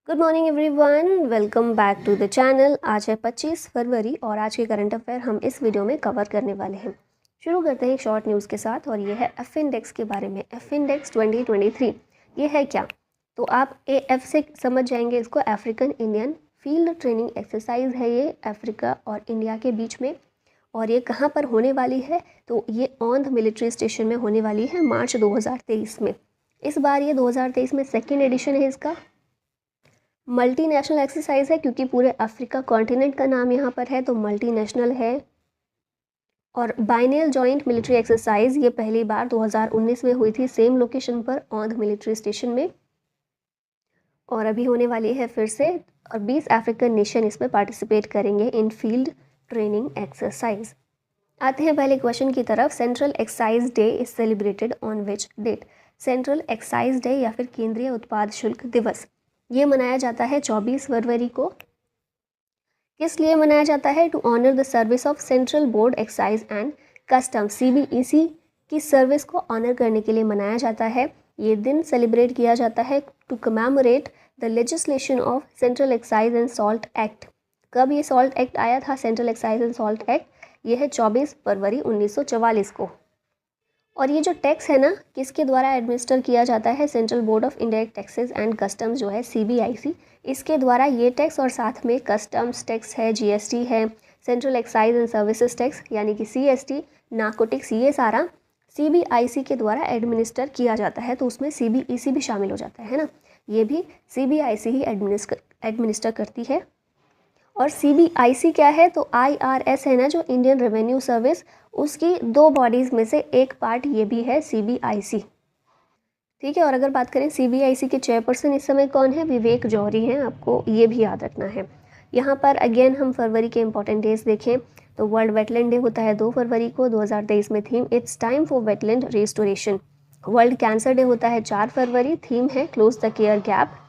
Good morning everyone, welcome back to the channel. आज है 25 फरवरी और आज के करंट अफेयर हम इस वीडियो में कवर करने वाले हैं। शुरू करते हैं एक शॉर्ट न्यूज़ के साथ और ये है एफ इंडेक्स के बारे में। एफ इंडेक्स 2023 ये है क्या? तो आप एफ से समझ जाएंगे इसको। African Indian field training exercise है ये अफ्रीका और इंडिया के बीच में। और ये कहाँ पर होने वाली है? तो ये औंध मिलिट्री स्टेशन में होने वाली है मार्च 2023 में। इस बार ये 2023 में सेकेंड एडिशन है इसका। मल्टीनेशनल एक्सरसाइज है क्योंकि पूरे अफ्रीका कॉन्टिनेंट का नाम यहाँ पर है, तो मल्टीनेशनल है। और बाइनियल जॉइंट मिलिट्री एक्सरसाइज ये पहली बार 2019 में हुई थी सेम लोकेशन पर औंध मिलिट्री स्टेशन में, और अभी होने वाली है फिर से। और 20 अफ्रीकन नेशन इसमें पार्टिसिपेट करेंगे इन फील्ड ट्रेनिंग एक्सरसाइज। आते हैं पहले क्वेश्चन की तरफ। Central excise day is celebrated on which date? Central excise day या फिर केंद्रीय उत्पाद शुल्क दिवस ये मनाया जाता है 24 फरवरी को। किस लिए मनाया जाता है? To honour the service of central board excise and custom, CBEC की सर्विस को ऑनर करने के लिए मनाया जाता है। ये दिन सेलिब्रेट किया जाता है to commemorate the legislation of central excise and salt act. कब ये सॉल्ट एक्ट आया था? Central excise and salt act ये है 24 फरवरी 1944 को। और ये जो टैक्स है ना, किसके द्वारा एडमिनिस्टर किया जाता है? Central board of indirect taxes and customs जो है CBIC, इसके द्वारा ये टैक्स और साथ में कस्टम्स टैक्स है, GST है, central excise and services tax यानी कि CST, नार्कोटिक्स, ये सारा CBIC के द्वारा एडमिनिस्टर किया जाता है। तो उसमें CBEC भी शामिल हो जाता है ना, ये भी CBIC ही एडमिनिस्टर करती है। और CBIC क्या है? तो IRS है ना, जो इंडियन रेवेन्यू सर्विस, उसकी दो बॉडीज़ में से एक पार्ट ये भी है CBIC। ठीक है। और अगर बात करें CBIC के चेयरपर्सन इस समय कौन है? विवेक जौहरी हैं, आपको ये भी याद रखना है। यहाँ पर अगेन हम फरवरी के इंपॉर्टेंट डेज देखें तो वर्ल्ड वेटलैंड डे होता है 2 फरवरी को 2023 में। Theme it's time for wetland restoration. World cancer day होता है 4 फरवरी, थीम है close the care gap.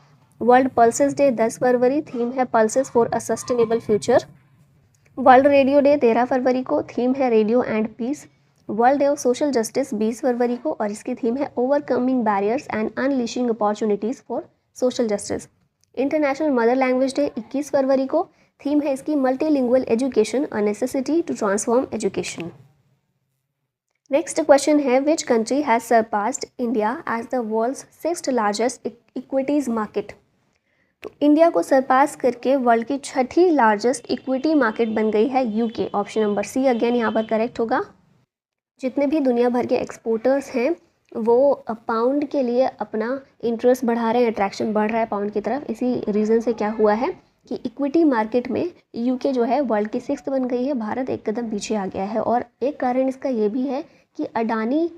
World pulses day 10 फरवरी, थीम है pulses for a sustainable future. World radio day 13 फरवरी को, थीम है radio and peace. World day of social justice 20 फरवरी को और इसकी थीम है overcoming barriers and unleashing opportunities for social justice. International mother language day 21 फरवरी को, थीम है इसकी multilingual education, a necessity to transform education. Next question है which country has surpassed India as the world's 6th largest equities market? तो India को surpass करके world की 6ठी largest equity market बन गई है UK। Option number C again यहाँ पर करेक्ट होगा। जितने भी दुनिया भर के एक्सपोर्टर्स हैं वो पाउंड के लिए अपना इंटरेस्ट बढ़ा रहे हैं, अट्रैक्शन बढ़ रहा है पाउंड की तरफ। इसी रीज़न से क्या हुआ है कि इक्विटी मार्केट में UK जो है वर्ल्ड की 6th बन गई है, भारत एक कदम पीछे आ गया है। और एक कारण इसका ये भी है कि अडानी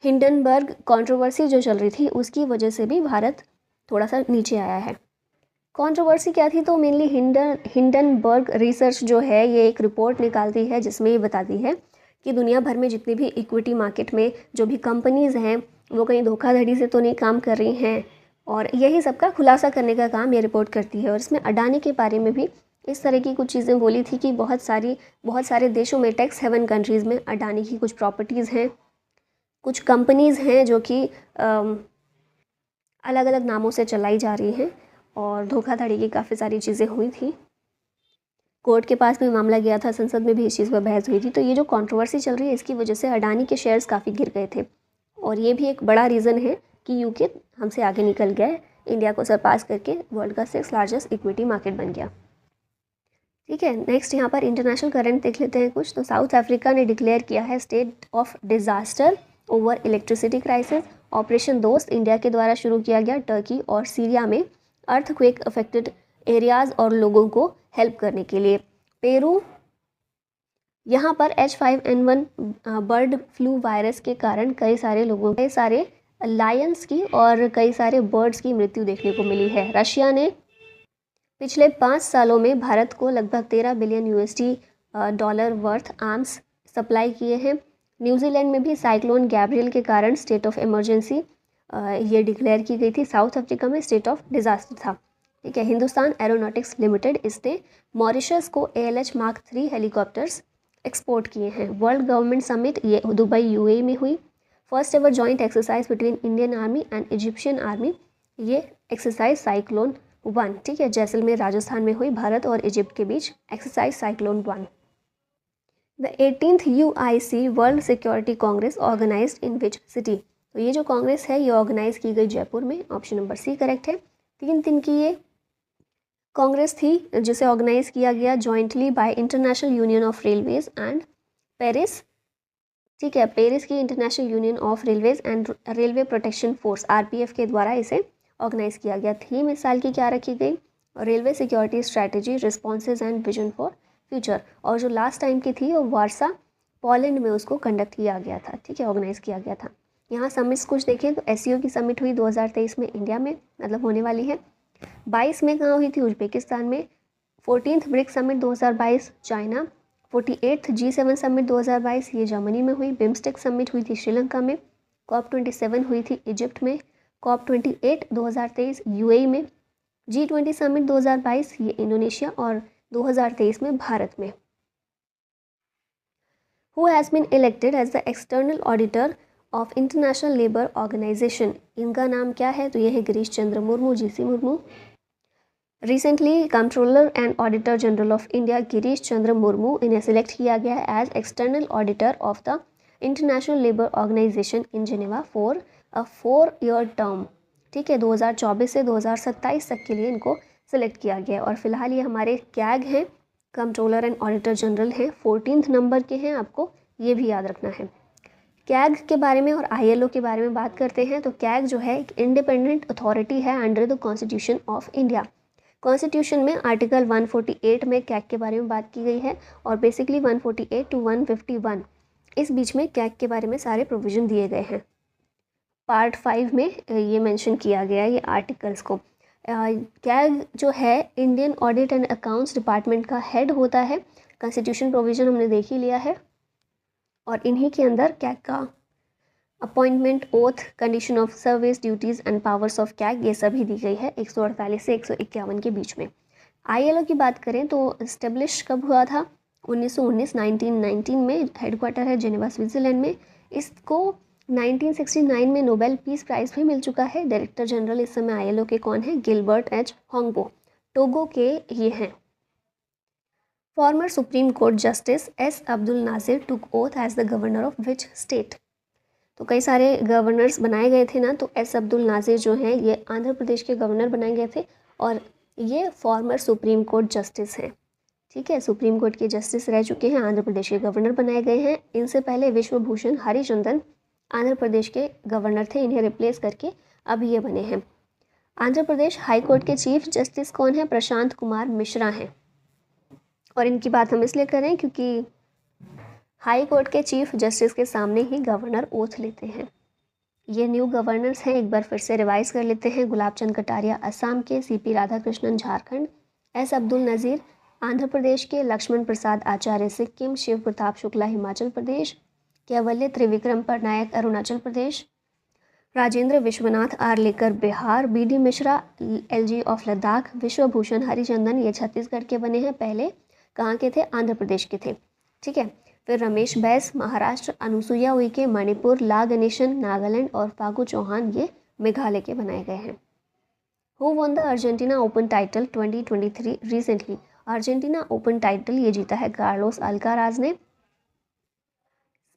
हिंडनबर्ग कंट्रोवर्सी जो चल रही थी उसकी वजह से भी भारत थोड़ा सा नीचे आया है। कंट्रोवर्सी क्या थी? तो मेनली हिंडनबर्ग रिसर्च जो है ये एक रिपोर्ट निकालती है जिसमें ये बताती है कि दुनिया भर में जितनी भी इक्विटी मार्केट में जो भी कंपनीज़ हैं वो कहीं धोखाधड़ी से तो नहीं काम कर रही हैं, और यही सबका खुलासा करने का काम ये रिपोर्ट करती है। और इसमें अडानी के बारे में भी इस तरह की कुछ चीज़ें बोली थी कि बहुत सारे देशों में टैक्स हेवन कंट्रीज़ में अडानी की कुछ प्रॉपर्टीज़ हैं, कुछ कंपनीज़ हैं जो कि अलग अलग नामों से चलाई जा रही हैं, और धोखाधड़ी की काफ़ी सारी चीज़ें हुई थी। कोर्ट के पास भी मामला गया था, संसद में भी इस चीज़ पर बहस हुई थी। तो ये जो कंट्रोवर्सी चल रही है इसकी वजह से अडानी के शेयर्स काफ़ी गिर गए थे, और ये भी एक बड़ा रीज़न है कि UK हमसे आगे निकल गया है, इंडिया को सरपास करके वर्ल्ड का 6th लार्जेस्ट इक्विटी मार्केट बन गया। ठीक है। नेक्स्ट यहाँ पर इंटरनेशनल करंट देख लेते हैं कुछ। तो साउथ अफ्रीका ने डिक्लेयर किया है state of disaster over electricity crisis. Operation दोस्त इंडिया के द्वारा शुरू किया गया टर्की और सीरिया में अर्थक्वेक अफेक्टेड एरियाज़ और लोगों को हेल्प करने के लिए। पेरू यहाँ पर H5N1 बर्ड फ्लू वायरस के कारण कई सारे लायंस की और कई सारे बर्ड्स की मृत्यु देखने को मिली है। रशिया ने पिछले 5 सालों में भारत को लगभग 13 billion USD dollar worth arms supply किए हैं। न्यूजीलैंड में भी साइक्लोन गैब्रियल के कारण स्टेट ऑफ इमरजेंसी ये डिक्लेयर की गई थी। साउथ अफ्रीका में स्टेट ऑफ डिज़ास्टर था। ठीक है। हिंदुस्तान एरोनॉटिक्स लिमिटेड इसने मॉरिशस को ALH Mark 3 हेलीकॉप्टर्स एक्सपोर्ट किए हैं। वर्ल्ड गवर्नमेंट समिट ये दुबई UAE में हुई। First ever joint exercise between Indian army and Egyptian army ये एक्सरसाइज साइक्लोन 1, ठीक है, जैसलमेर राजस्थान में हुई भारत और इजिप्ट के बीच exercise cyclone 1। The 18th UIC world security congress organised in which city? तो ये जो कांग्रेस है ये ऑर्गेनाइज की गई जयपुर में, ऑप्शन नंबर सी करेक्ट है। 3 दिन की ये कांग्रेस थी जिसे ऑर्गेनाइज किया गया jointly bye international union of railways and Paris, ठीक है, पेरिस की international union of railways and railway protection force RPF के द्वारा इसे ऑर्गेनाइज किया गया। थीम इस साल की क्या रखी गई? Railway security strategy, responses and vision for future. और जो लास्ट टाइम की थी वो वारसा पोलैंड में उसको कंडक्ट किया गया था, ठीक है, ऑर्गेनाइज किया गया था। यहाँ समिट्स कुछ देखें तो SCO की समिट हुई 2023 में इंडिया में, मतलब होने वाली है। 22 में कहाँ हुई थी? उज्बेकिस्तान में। 14th BRICS summit 2022 China. 48th G7 summit 2022 ये जर्मनी में हुई। बिम्स्टेक समिट हुई थी श्रीलंका में। COP27 हुई थी इजिप्ट में। COP28 2023 UAE में। G20 समिट 2022 ये इंडोनेशिया और 2023 में भारत में। Who has been elected as the external auditor of International Labour Organization? इनका नाम क्या है? तो ये है Girish Chandra Murmu, GC Murmu. Recently controller and auditor general of India Girish Chandra Murmu इन्हें सिलेक्ट किया गया है as external auditor of the International Labour Organization in Geneva for a 4-year term, ठीक है, 2024 से 2027 तक के लिए इनको सिलेक्ट किया गया। और फिलहाल ये हमारे कैग हैं, कंट्रोलर एंड ऑडिटर जनरल हैं, 14th नंबर के हैं, आपको ये भी याद रखना है। कैग के बारे में और ILO के बारे में बात करते हैं तो कैग जो है एक इंडिपेंडेंट अथॉरिटी है under the constitution of India. Constitution में आर्टिकल 148 में कैग के बारे में बात की गई है और बेसिकली 148 to 151 इस बीच में कैग के बारे में सारे प्रोविज़न दिए गए हैं। पार्ट 5 में ये मेंशन किया गया है ये आर्टिकल्स को। कैग जो है Indian audit and accounts department का हेड होता है। कॉन्स्टिट्यूशन प्रोविज़न हमने देख ही लिया है और इन्हीं के अंदर कैग का appointment, oath, condition of service, duties and powers of CAG ये सभी दी गई है 148 से 151 के बीच में। ILO की बात करें तो इस्टेब्लिश कब हुआ था? 1919 में, हेडक्वार्टर है जेनेवा स्विट्ज़रलैंड में। इसको 1969 में नोबेल पीस प्राइज़ भी मिल चुका है। डायरेक्टर जनरल इस समय ILO के कौन है? Gilbert H. होंगबो, टोगो के ये हैं। Former Supreme Court justice S. Abdul Nazeer took oath as the governor of which state? तो कई सारे गवर्नर्स बनाए गए थे ना, तो S. अब्दुल नाजिर जो हैं ये आंध्र प्रदेश के गवर्नर बनाए गए थे और ये फॉर्मर सुप्रीम कोर्ट जस्टिस हैं, ठीक है, सुप्रीम कोर्ट के जस्टिस रह चुके हैं, आंध्र प्रदेश के गवर्नर बनाए गए हैं। इनसे पहले विश्वभूषण हरिचंदन आंध्र प्रदेश के गवर्नर थे, इन्हें रिप्लेस करके अब ये बने हैं। आंध्र प्रदेश हाई कोर्ट के चीफ जस्टिस कौन है? प्रशांत कुमार मिश्रा हैं। और इनकी बात हम इसलिए करें क्योंकि हाई कोर्ट के चीफ जस्टिस के सामने ही गवर्नर ओथ लेते हैं। ये न्यू गवर्नर्स हैं, एक बार फिर से रिवाइज कर लेते हैं। गुलाब चंद कटारिया असम के, CP राधाकृष्णन झारखंड, S. अब्दुल नज़ीर आंध्र प्रदेश के, Lakshman Prasad Acharya Sikkim, Shiv Pratap Shukla Himachal Pradesh, Kaivalya Trivikram Patnaik Arunachal Pradesh, Rajendra Vishwanath Arlekar Bihar, BD Mishra LG of Ladakh, Vishwabhushan Harichandan ये छत्तीसगढ़ के बने हैं, पहले कहाँ के थे? आंध्र प्रदेश के थे, ठीक है। फिर रमेश बैस महाराष्ट्र, अनुसुईया उइके मणिपुर, ला गणेशन नागालैंड और फागू चौहान ये मेघालय के बनाए गए हैं। Who won the Argentina open title 2023 recently? Argentina open title ये जीता है कार्लोस अल्काराज ने।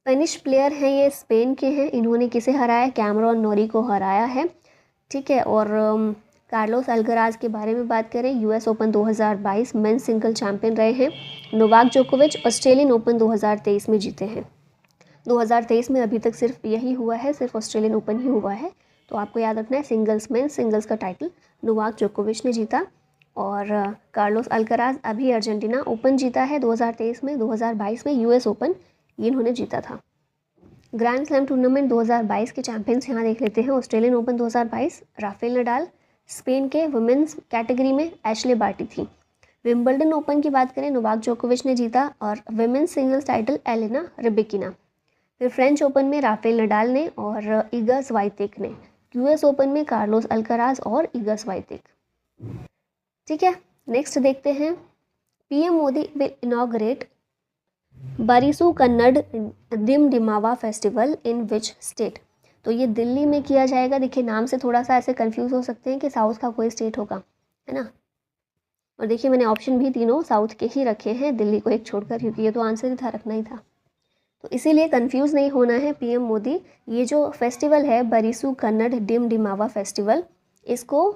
स्पेनिश प्लेयर हैं ये, स्पेन के हैं, इन्होंने किसे हराया? कैमरॉन नोरी को हराया है, ठीक है। और कार्लोस अल्काराज के बारे में बात करें, US open 2022 men's single champion रहे हैं। नोवाक जोकोविच ऑस्ट्रेलियन ओपन 2023 में जीते हैं। 2023 में अभी तक सिर्फ यही हुआ है, सिर्फ ऑस्ट्रेलियन ओपन ही हुआ है, तो आपको याद रखना है सिंगल्स में सिंगल्स का टाइटल नोवाक जोकोविच ने जीता। और कार्लोस अल्काराज अभी अर्जेंटीना ओपन जीता है 2023 में, 2022 में US ओपन ये इन्होंने जीता था। ग्रैंड स्लैम टूर्नामेंट 2022 के चैंपियंस यहाँ देख लेते हैं। Australian Open 2022 Rafael Nadal, Spain के वुमेन्स कैटेगरी में एशले बार्टी थी। विंबलडन ओपन की बात करें, नोवाक जोकोविच ने जीता और women's singles title Elena Rybakina. फिर फ्रेंच ओपन में राफेल नडाल ने और इगा स्वाइतेक ने। US ओपन में कार्लोस अल्काराज और इगा स्वाइतेक, ठीक है। नेक्स्ट देखते हैं, PM Modi will inaugurate Barisu Kannada Dim Dimava festival in which state? तो ये दिल्ली में किया जाएगा। देखिए नाम से थोड़ा सा ऐसे कंफ्यूज हो सकते हैं कि साउथ का कोई स्टेट होगा, है ना। और देखिए मैंने ऑप्शन भी तीनों साउथ के ही रखे हैं, दिल्ली को एक छोड़कर, क्योंकि ये तो आंसर ही था, रखना ही था। तो इसीलिए कंफ्यूज नहीं होना है पीएम मोदी। ये जो फेस्टिवल है बरिसु कन्नड़ डिम डिमावा फेस्टिवल, इसको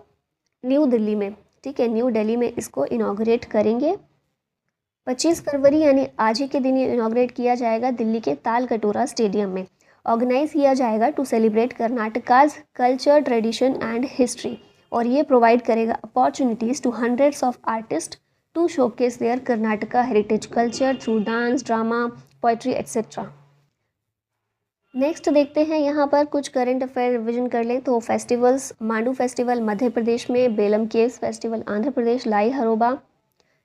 न्यू दिल्ली में, ठीक है, न्यू दिल्ली में इसको इनॉग्रेट करेंगे 25 फरवरी यानी आज ही के दिन ये इनॉग्रेट किया जाएगा दिल्ली के ताल कटोरा स्टेडियम में। ऑर्गेनाइज किया जाएगा to celebrate Karnataka's culture tradition and history, और ये प्रोवाइड करेगा opportunities to hundreds of artist to showcase their Karnataka heritage culture through dance, drama, poetry etcetera. Next देखते हैं यहाँ पर कुछ करंट अफेयर रिविजन कर लें तो फेस्टिवल्स, मांडू फेस्टिवल मध्य प्रदेश में, बेलम केव्स फेस्टिवल आंध्र प्रदेश, लाई हरोबा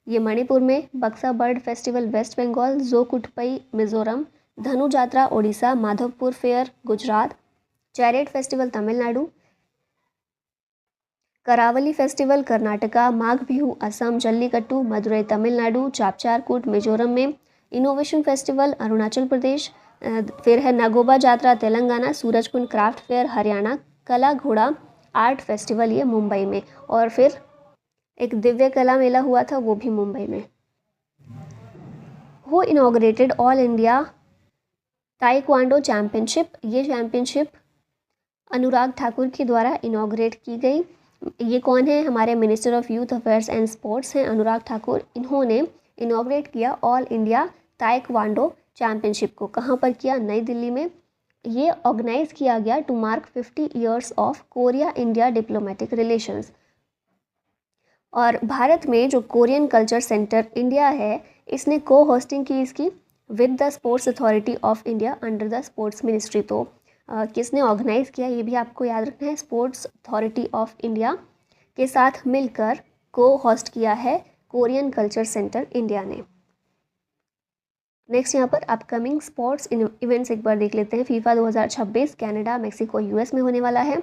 ये मणिपुर में, बक्सा बर्ड फेस्टिवल वेस्ट बंगाल, जोकुटपई Mizoram, Dhanu Jatra Odisha, Madhavpur fair Gujarat, chariot festival Tamil Nadu, Karavali festival Karnataka, Magh Bihu Assam, Jallikattu Madurai Tamil Nadu, Chapchar Kut Mizoram में, इनोवेशन फेस्टिवल अरुणाचल प्रदेश, फिर है Nagoba Jatra Telangana, Surajkund craft fair Haryana, Kala Ghoda art festival ये मुंबई में, और फिर एक दिव्य कला मेला हुआ था वो भी मुंबई में। Who inaugurated all India taekwondo championship, ये चैंपियनशिप अनुराग ठाकुर के द्वारा इनॉग्रेट की गई। ये कौन है, हमारे minister of youth affairs and sports हैं अनुराग ठाकुर। इन्होंने इनॉग्रेट किया ऑल इंडिया ताइक्वांडो चैंपियनशिप को। कहाँ पर किया, नई दिल्ली में। ये ऑर्गेनाइज किया गया to mark 50 years of Korea India diplomatic relations. और भारत में जो कोरियन कल्चर सेंटर इंडिया है, इसने को होस्टिंग की इसकी with the sports authority of India under the sports ministry. तो किसने ऑर्गेनाइज किया ये भी आपको याद रखना है, स्पोर्ट्स अथॉरिटी ऑफ इंडिया के साथ मिलकर को होस्ट किया है कोरियन कल्चर सेंटर इंडिया ने। नेक्स्ट यहाँ पर अपकमिंग स्पोर्ट्स इवेंट्स एक बार देख लेते हैं। फीफा 2026 कनाडा, मेक्सिको, यूएस में होने वाला है।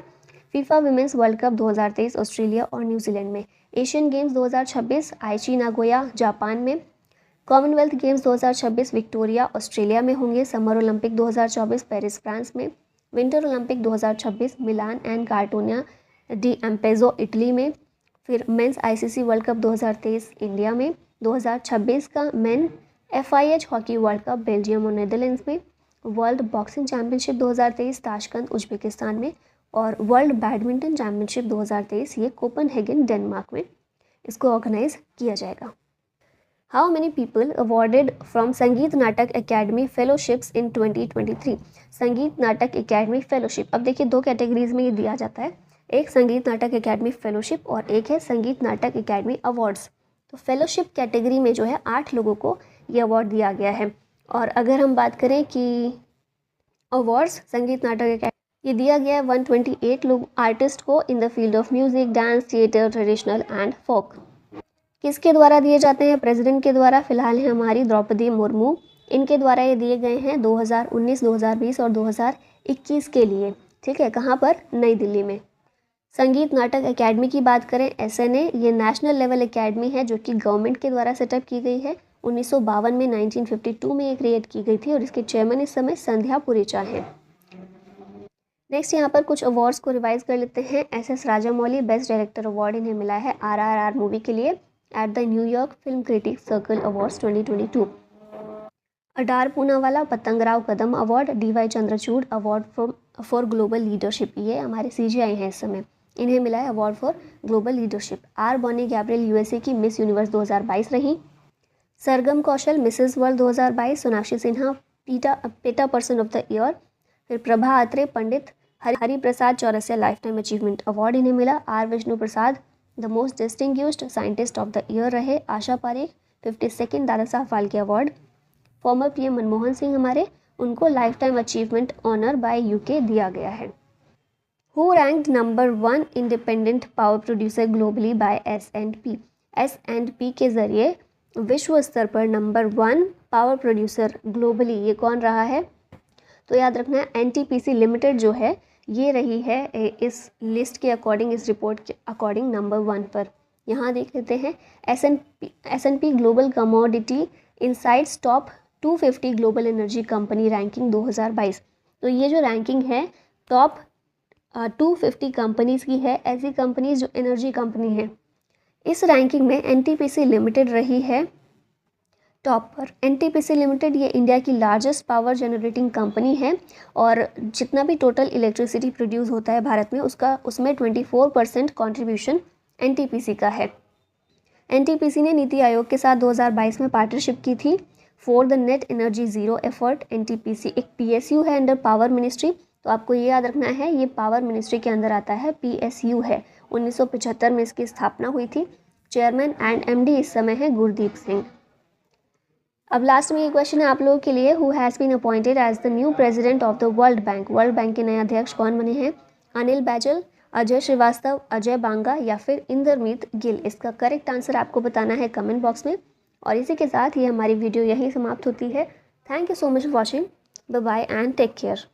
FIFA women's world cup 2023 Australia और न्यूजीलैंड में। Asian Games 2026 Aichi Nagoya Japan में। कॉमनवेल्थ गेम्स 2026 विक्टोरिया ऑस्ट्रेलिया में होंगे। समर ओलंपिक 2024 पेरिस फ्रांस में। Winter Olympic 2026 Milan and Cortina d' Ampezzo Italy में। फिर men's ICC world cup 2023 India में। 2026 का men FIH hockey world cup Belgium और Netherlands में। World boxing championship 2023 Tashkent Uzbekistan में। और वर्ल्ड बैडमिंटन चैंपियनशिप 2023 ये कोपेनहेगन डेनमार्क में इसको ऑर्गेनाइज किया जाएगा। How many people awarded from संगीत नाटक एकेडमी फेलोशिप्स इन 2023। संगीत नाटक एकेडमी फेलोशिप, अब देखिए दो कैटेगरीज में ये दिया जाता है, एक संगीत नाटक एकेडमी फेलोशिप और एक है संगीत नाटक एकेडमी अवार्ड्स। तो फेलोशिप कैटेगरी में जो है 8 लोगों को ये अवार्ड दिया गया है। और अगर हम बात करें कि अवार्ड्स संगीत नाटक एकेडमी, ये दिया गया है 128 लोग आर्टिस्ट को in the field of music, dance, theatre, traditional and folk. किसके द्वारा दिए जाते हैं, प्रेसिडेंट के द्वारा। फिलहाल है हमारी द्रौपदी मुर्मू, इनके द्वारा ये दिए गए हैं 2019, 2020 और 2021 के लिए, ठीक है। कहाँ पर, नई दिल्ली में। संगीत नाटक एकेडमी की बात करें, SNA, ये नेशनल लेवल एकेडमी है जो कि गवर्नमेंट के द्वारा सेटअप की गई है। 1952 में 1952 में ये क्रिएट की गई थी और इसके चेयरमैन इस समय संध्या पुरेचा हैं। नेक्स्ट यहाँ पर कुछ अवार्ड्स को रिवाइज कर लेते हैं। SS Rajamouli best director award इन्हें मिला है RRR मूवी के लिए at the New York film critics circle awards 2022। Adar Poonawalla Patangrao Kadam award, DY Chandrachud award for global leadership, ये हमारे CGI हैं इस समय, इन्हें मिला है award for global leadership. R Bonnie Gabriel USA की मिस यूनिवर्स 2022 रही। Sargam Kaushal Mrs World 2022, Sonakshi Sinha PETA person of the year. फिर Prabha Atre Pandit Hari Prasad Chaurasia life time achievement award इन्हें मिला। R Vishnu Prasad the most distinguished scientist of the year रहे। Asha Parekh 52nd Dada Saheb Phalke award. Former PM Manmohan Singh हमारे, उनको life time achievement honour by UK दिया गया है। Who ranked number 1 independent power producer globally by S&P। S&P के जरिए विश्व स्तर पर नंबर 1 पावर प्रोड्यूसर ग्लोबली ये कौन रहा है, तो याद रखना है NTPC लिमिटेड जो है ये रही है इस लिस्ट के अकॉर्डिंग, इस रिपोर्ट के अकॉर्डिंग नंबर 1 पर। यहाँ देख लेते हैं S&P global commodity insights top 250 global energy company ranking 2022। तो ये जो रैंकिंग है टॉप 250 कंपनीज़ की है, ऐसी कंपनीज जो एनर्जी कंपनी है। इस रैंकिंग में एनटीपीसी लिमिटेड रही है टॉप पर। एनटीपीसी लिमिटेड ये इंडिया की लार्जेस्ट पावर जनरेटिंग कंपनी है और जितना भी टोटल इलेक्ट्रिसिटी प्रोड्यूस होता है भारत में उसमें 24% कॉन्ट्रीब्यूशन एनटीपीसी का है। एनटीपीसी ने नीति आयोग के साथ 2022 में पार्टनरशिप की थी for the net energy zero effort. NTPC एक पीएसयू है अंडर पावर मिनिस्ट्री, तो आपको ये याद रखना है ये पावर मिनिस्ट्री के अंदर आता है, पीएसयू है। 1975 में इसकी स्थापना हुई थी। चेयरमैन एंड एमडी इस समय है गुरदीप सिंह। अब लास्ट में ये क्वेश्चन है आप लोगों के लिए, who has been appointed as the new president of the world bank. World bank के नए अध्यक्ष कौन बने हैं? अनिल बैजल, अजय श्रीवास्तव, अजय बांगा या फिर इंदरमीत गिल। इसका करेक्ट आंसर आपको बताना है कमेंट बॉक्स में। और इसी के साथ ये हमारी वीडियो यहीं समाप्त होती है। Thank you so much for watching. Bye bye and take care.